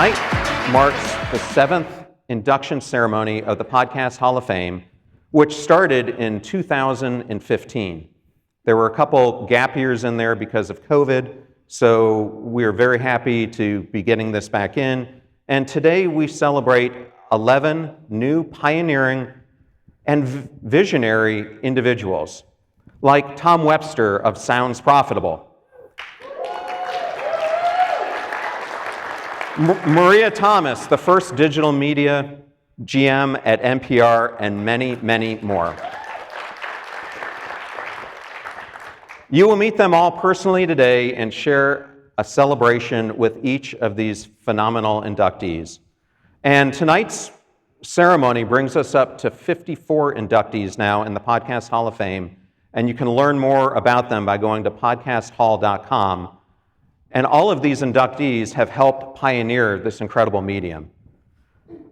Tonight marks the 7th induction ceremony of the Podcast Hall of Fame, which started in 2015. There were a couple gap years in there because of COVID, so we're very happy to be getting this back in. And today we celebrate 11 new pioneering and visionary individuals, like Tom Webster of Sounds Profitable, Maria Thomas, the first digital media GM at NPR, and many, many more. You will meet them all personally today and share a celebration with each of these phenomenal inductees. And tonight's ceremony brings us up to 54 inductees now in the Podcast Hall of Fame, and you can learn more about them by going to podcasthall.com. And all of these inductees have helped pioneer this incredible medium.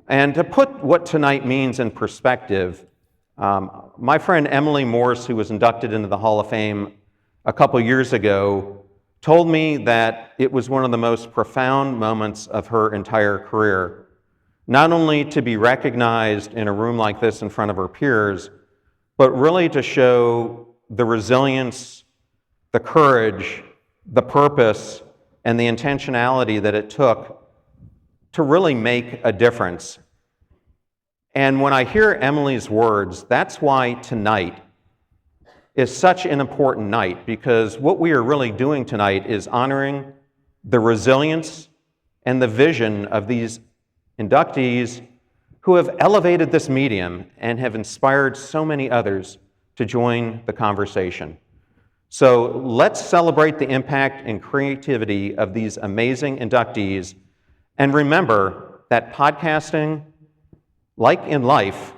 And to put what tonight means in perspective, my friend Emily Morse, who was inducted into the Hall of Fame a couple years ago, told me that it was one of the most profound moments of her entire career. Not only to be recognized in a room like this in front of her peers, but really to show the resilience, the courage, the purpose, and the intentionality that it took to really make a difference. And when I hear Emily's words, that's why tonight is such an important night, because what we are really doing tonight is honoring the resilience and the vision of these inductees who have elevated this medium and have inspired so many others to join the conversation. So let's celebrate the impact and creativity of these amazing inductees, and remember that podcasting, like in life,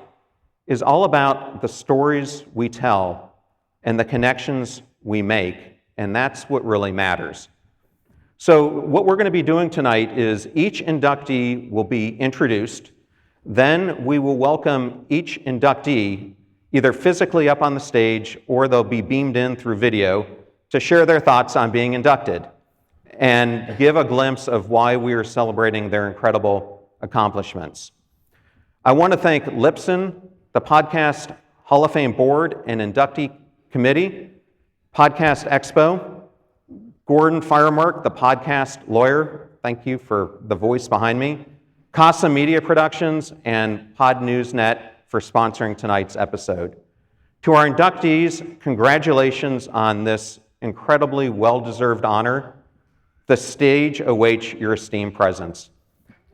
is all about the stories we tell and the connections we make, and that's what really matters. So what we're going to be doing tonight is each inductee will be introduced, then we will welcome each inductee either physically up on the stage or they'll be beamed in through video to share their thoughts on being inducted and give a glimpse of why we are celebrating their incredible accomplishments. I want to thank Libsyn, the Podcast Hall of Fame Board and Inductee Committee, Podcast Expo, Gordon Firemark, the podcast lawyer, thank you for the voice behind me, Casa Media Productions, and Podnews for sponsoring tonight's episode. To our inductees, congratulations on this incredibly well-deserved honor. The stage awaits your esteemed presence.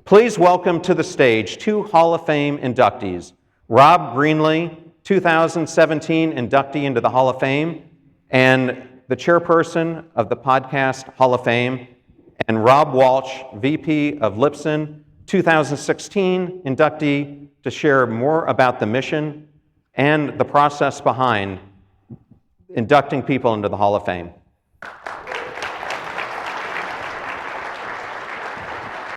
Please welcome to the stage two Hall of Fame inductees, Rob Greenlee, 2017 inductee into the Hall of Fame, and the chairperson of the Podcast Hall of Fame, and Rob Walsh, VP of Libsyn, 2016 inductee, to share more about the mission and the process behind inducting people into the Hall of Fame.